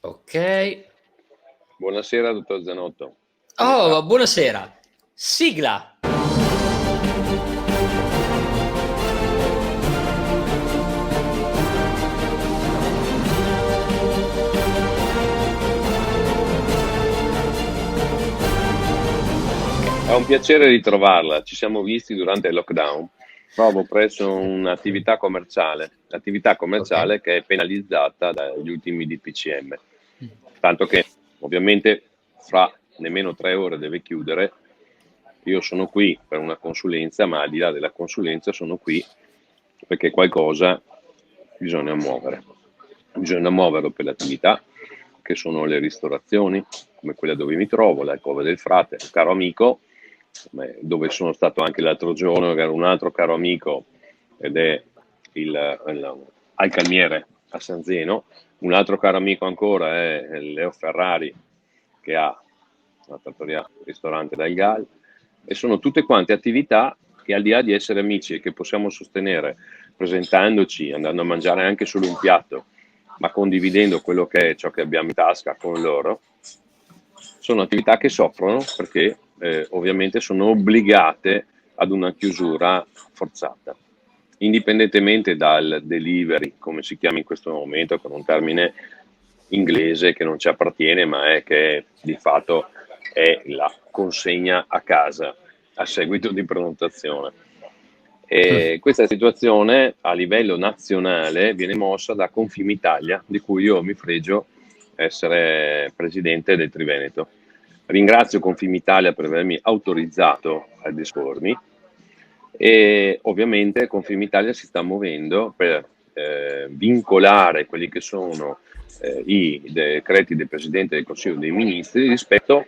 Ok. Buonasera, dottor Zanotto. Come Oh, sta? buonasera. Sigla. È un piacere ritrovarla. Ci siamo visti durante il lockdown, proprio presso un'attività Ok. commerciale che è penalizzata dagli ultimi DPCM. Tanto che ovviamente fra nemmeno 3 ore deve chiudere. Io sono qui per una consulenza, ma al di là della consulenza sono qui perché qualcosa bisogna muovere. Bisogna muoverlo per le attività che sono le ristorazioni, come quella dove mi trovo, la Cova del Frate, un caro amico, dove sono stato anche l'altro giorno, che era un altro caro amico, ed è Alcalmiere a San Zeno. Un altro caro amico ancora è Leo Ferrari, che ha una trattoria ristorante dal Gal, e sono tutte quante attività che, al di là di essere amici e che possiamo sostenere presentandoci, andando a mangiare anche solo un piatto, ma condividendo quello che è ciò che abbiamo in tasca con loro, sono attività che soffrono perché ovviamente sono obbligate ad una chiusura forzata, indipendentemente dal delivery, come si chiama in questo momento, con un termine inglese che non ci appartiene, ma è che di fatto è la consegna a casa a seguito di prenotazione. E questa situazione a livello nazionale viene mossa da Confimitalia, di cui io mi fregio essere presidente del Triveneto. Ringrazio Confimitalia per avermi autorizzato a dispormi, e ovviamente Confimitalia si sta muovendo per vincolare quelli che sono i decreti del Presidente del Consiglio dei Ministri rispetto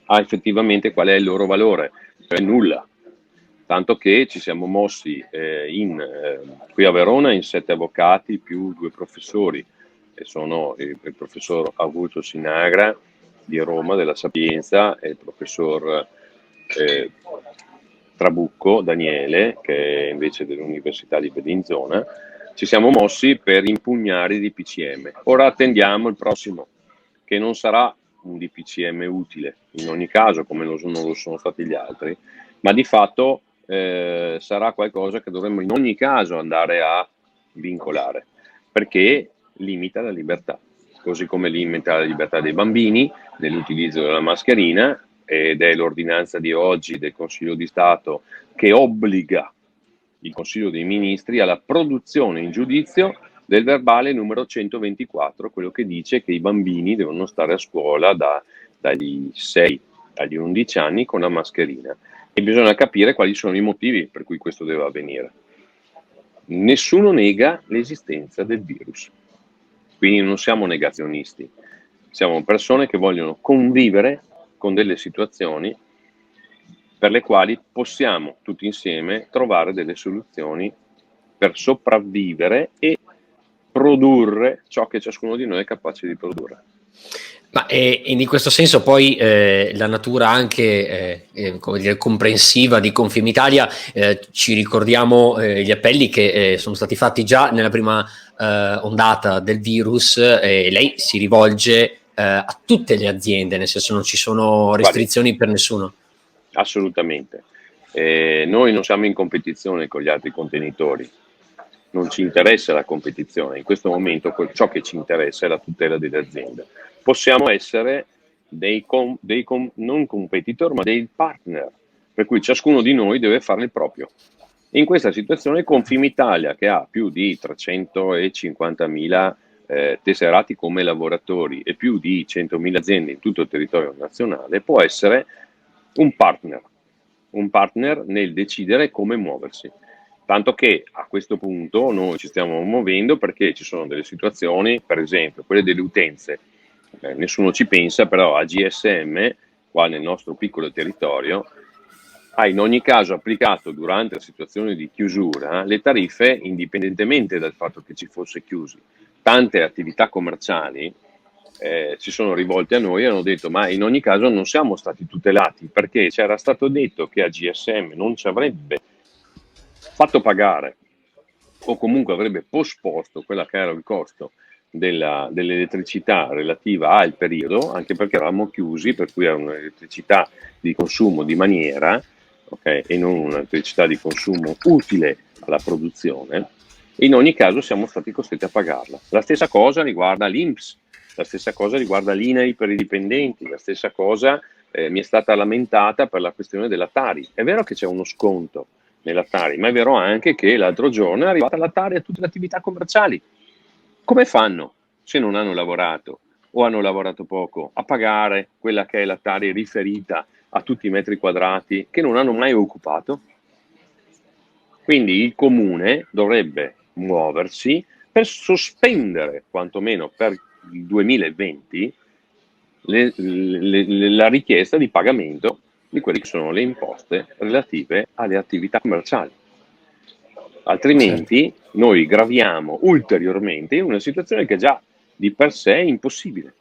a effettivamente qual è il loro valore, cioè nulla. Tanto che ci siamo mossi qui a Verona in 7 avvocati più 2 professori, che sono il professor Augusto Sinagra di Roma della Sapienza e il professor eh, Trabucco Daniele, che è invece dell'Università di Bellinzona. Ci siamo mossi per impugnare i DPCM. Ora attendiamo il prossimo, che non sarà un DPCM utile in ogni caso, come non lo sono stati gli altri, ma di fatto sarà qualcosa che dovremmo in ogni caso andare a vincolare, perché limita la libertà, così come limita la libertà dei bambini nell'utilizzo della mascherina, ed è l'ordinanza di oggi del Consiglio di Stato che obbliga il Consiglio dei Ministri alla produzione in giudizio del verbale numero 124, quello che dice che i bambini devono stare a scuola dagli 6 agli 11 anni con la mascherina, e bisogna capire quali sono i motivi per cui questo deve avvenire. Nessuno nega l'esistenza del virus, quindi non siamo negazionisti, siamo persone che vogliono convivere con delle situazioni per le quali possiamo tutti insieme trovare delle soluzioni per sopravvivere e produrre ciò che ciascuno di noi è capace di produrre. Ma in questo senso poi la natura anche come dire, comprensiva di Confimitalia, ci ricordiamo gli appelli che sono stati fatti già nella prima ondata del virus, e lei si rivolge a tutte le aziende, nel senso non ci sono Guardi, restrizioni per nessuno. assolutamente. Noi non siamo in competizione con gli altri contenitori, non ci interessa la competizione, in questo momento ciò che ci interessa è la tutela delle aziende. Possiamo essere non competitor, ma dei partner, per cui ciascuno di noi deve fare il proprio. In questa situazione Confimitalia, che ha più di 350.000 tesserati come lavoratori e più di 100.000 aziende in tutto il territorio nazionale, può essere un partner nel decidere come muoversi. Tanto che a questo punto noi ci stiamo muovendo perché ci sono delle situazioni, per esempio quelle delle utenze, nessuno ci pensa, però a GSM, qua nel nostro piccolo territorio, ha in ogni caso applicato durante la situazione di chiusura le tariffe indipendentemente dal fatto che ci fosse chiusi. Tante attività commerciali si sono rivolte a noi e hanno detto: ma in ogni caso non siamo stati tutelati, perché c'era stato detto che a GSM non ci avrebbe fatto pagare o comunque avrebbe posposto quella che era il costo dell'elettricità relativa al periodo, anche perché eravamo chiusi, per cui era un'elettricità di consumo di maniera, okay, e non un'elettricità di consumo utile alla produzione. In ogni caso siamo stati costretti a pagarla. La stessa cosa riguarda l'INPS, la stessa cosa riguarda l'INAI per i dipendenti, la stessa cosa mi è stata lamentata per la questione della Tari. È vero che c'è uno sconto nella Tari, ma è vero anche che l'altro giorno è arrivata la Tari a tutte le attività commerciali. Come fanno, se non hanno lavorato o hanno lavorato poco, a pagare quella che è la Tari riferita a tutti i metri quadrati che non hanno mai occupato? Quindi il comune dovrebbe muoversi per sospendere, quantomeno per il 2020, la richiesta di pagamento di quelle che sono le imposte relative alle attività commerciali. Altrimenti noi graviamo ulteriormente in una situazione che già di per sé è impossibile.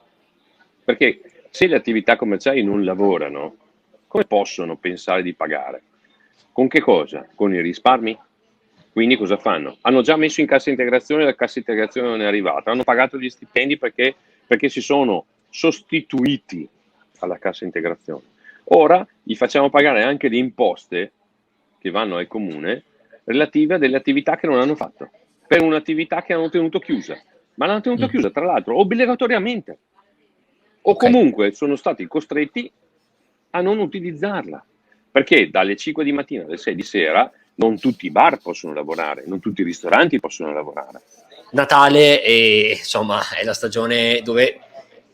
Perché se le attività commerciali non lavorano, come possono pensare di pagare? Con che cosa? Con i risparmi? Quindi cosa fanno? Hanno già messo in cassa integrazione, la cassa integrazione non è arrivata, hanno pagato gli stipendi perché si sono sostituiti alla cassa integrazione. Ora gli facciamo pagare anche le imposte che vanno al comune relative a delle attività che non hanno fatto, per un'attività che hanno tenuto chiusa, ma l'hanno tenuto chiusa tra l'altro obbligatoriamente, o comunque sono stati costretti a non utilizzarla, perché dalle 5 di mattina alle 6 di sera non tutti i bar possono lavorare, non tutti i ristoranti possono lavorare. Natale insomma è la stagione dove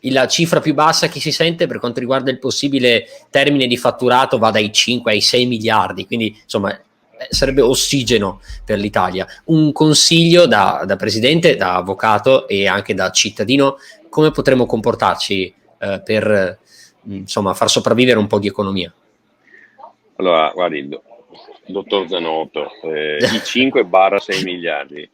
la cifra più bassa che si sente per quanto riguarda il possibile termine di fatturato va dai 5 ai 6 miliardi, quindi insomma sarebbe ossigeno per l'Italia. Un consiglio da presidente, da avvocato e anche da cittadino: come potremmo comportarci per insomma far sopravvivere un po' di economia? Allora, guardi, dottor Zanotto, i 5/6 miliardi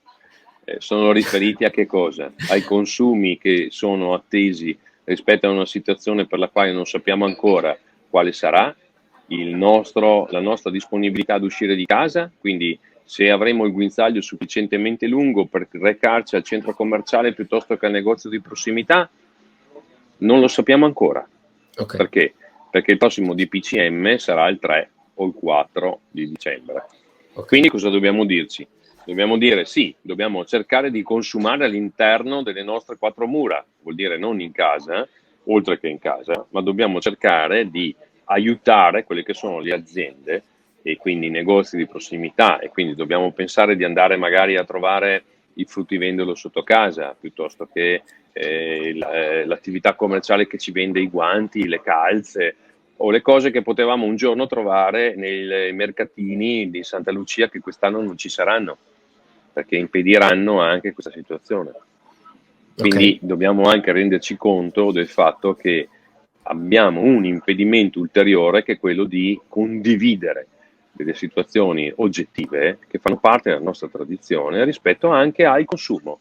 sono riferiti a che cosa? Ai consumi che sono attesi rispetto a una situazione per la quale non sappiamo ancora quale sarà la nostra disponibilità ad uscire di casa, quindi se avremo il guinzaglio sufficientemente lungo per recarci al centro commerciale piuttosto che al negozio di prossimità, non lo sappiamo ancora. Perché? Perché il prossimo DPCM sarà il 3 o il 4 di dicembre. Quindi cosa dobbiamo dirci? Dobbiamo dire sì, dobbiamo cercare di consumare all'interno delle nostre quattro mura, vuol dire non in casa, oltre che in casa, ma dobbiamo cercare di aiutare quelle che sono le aziende e quindi i negozi di prossimità, e quindi dobbiamo pensare di andare magari a trovare il fruttivendolo sotto casa piuttosto che l'attività commerciale che ci vende i guanti, le calze o le cose che potevamo un giorno trovare nei mercatini di Santa Lucia, che quest'anno non ci saranno perché impediranno anche questa situazione. Quindi dobbiamo anche renderci conto del fatto che abbiamo un impedimento ulteriore, che è quello di condividere delle situazioni oggettive che fanno parte della nostra tradizione rispetto anche al consumo.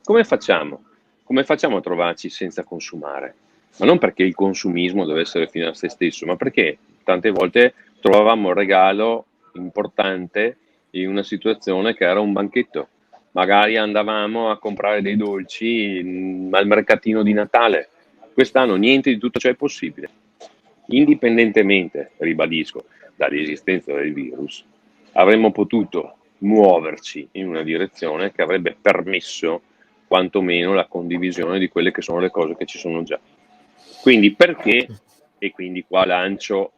Come facciamo? Come facciamo a trovarci senza consumare? Ma non perché il consumismo deve essere fine a se stesso, ma perché tante volte trovavamo un regalo importante in una situazione che era un banchetto. Magari andavamo a comprare dei dolci al mercatino di Natale. Quest'anno niente di tutto ciò è possibile. Indipendentemente, ribadisco, dall'esistenza del virus, avremmo potuto muoverci in una direzione che avrebbe permesso quantomeno la condivisione di quelle che sono le cose che ci sono già. Quindi perché, e quindi qua lancio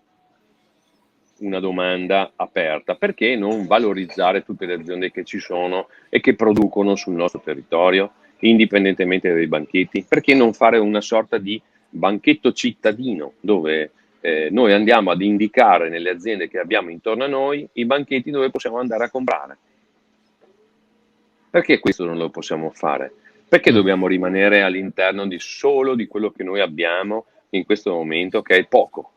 una domanda aperta, perché non valorizzare tutte le aziende che ci sono e che producono sul nostro territorio, indipendentemente dai banchetti? Perché non fare una sorta di banchetto cittadino dove noi andiamo ad indicare nelle aziende che abbiamo intorno a noi i banchetti dove possiamo andare a comprare? Perché questo non lo possiamo fare? Perché dobbiamo rimanere all'interno solo di quello che noi abbiamo in questo momento, che è poco,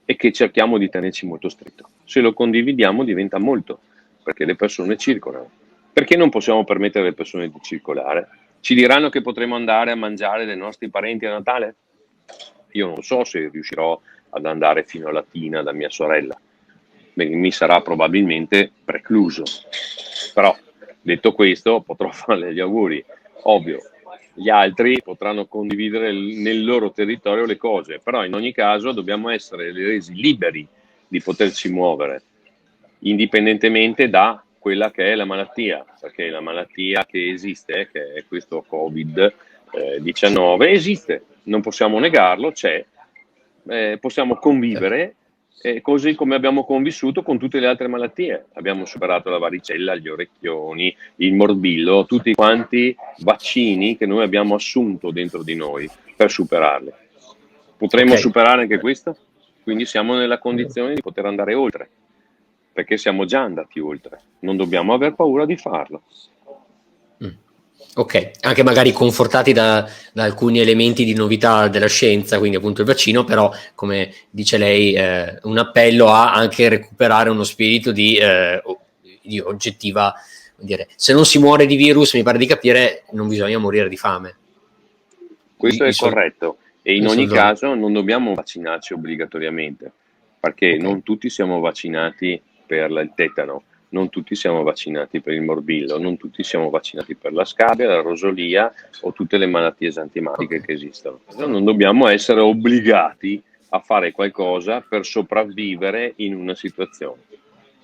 e che cerchiamo di tenerci molto stretto? Se lo condividiamo diventa molto, perché le persone circolano. Perché non possiamo permettere alle persone di circolare? Ci diranno che potremo andare a mangiare dai nostri parenti a Natale? Io non so se riuscirò ad andare fino a Latina da mia sorella. Mi sarà probabilmente precluso. Però, detto questo, potrò farle gli auguri. Ovvio, gli altri potranno condividere nel loro territorio le cose, però in ogni caso dobbiamo essere resi liberi di poterci muovere, indipendentemente da quella che è la malattia, perché la malattia che esiste, che è questo Covid-19, esiste, non possiamo negarlo, c'è, possiamo convivere così come abbiamo convissuto con tutte le altre malattie. Abbiamo superato la varicella, gli orecchioni, il morbillo, tutti quanti vaccini che noi abbiamo assunto dentro di noi per superarli. Potremmo superare anche questo? Quindi siamo nella condizione di poter andare oltre, perché siamo già andati oltre. Non dobbiamo aver paura di farlo. Ok, anche magari confortati da alcuni elementi di novità della scienza, quindi appunto il vaccino, però come dice lei un appello a anche recuperare uno spirito di oggettiva, dire, se non si muore di virus, mi pare di capire, non bisogna morire di fame. Questo è corretto, e in ogni caso non dobbiamo vaccinarci obbligatoriamente, perché non tutti siamo vaccinati per il tetano, non tutti siamo vaccinati per il morbillo, non tutti siamo vaccinati per la scabbia, la rosolia o tutte le malattie esantematiche che esistono. Non dobbiamo essere obbligati a fare qualcosa per sopravvivere in una situazione.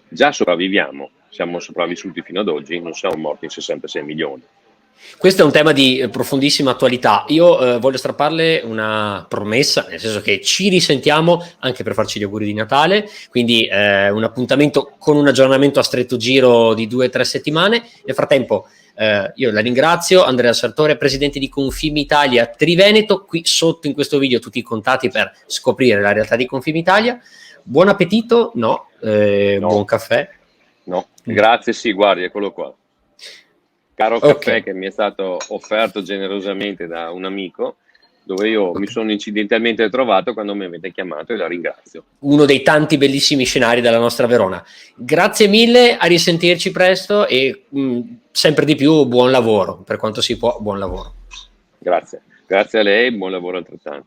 Già sopravviviamo, siamo sopravvissuti fino ad oggi, non siamo morti in 66 milioni. Questo è un tema di profondissima attualità. Io voglio strapparle una promessa, nel senso che ci risentiamo anche per farci gli auguri di Natale, quindi un appuntamento con un aggiornamento a stretto giro di 2 o 3 settimane. Nel frattempo io la ringrazio, Andrea Sartore, presidente di Confimitalia Triveneto, qui sotto in questo video tutti i contatti per scoprire la realtà di Confimitalia. Buon appetito, no. Buon caffè. No, grazie, sì, guardi, eccolo qua. Caro caffè che mi è stato offerto generosamente da un amico, dove io mi sono incidentalmente trovato quando mi avete chiamato, e la ringrazio. Uno dei tanti bellissimi scenari della nostra Verona. Grazie mille, a risentirci presto e sempre di più buon lavoro, per quanto si può, buon lavoro. Grazie a lei, buon lavoro altrettanto.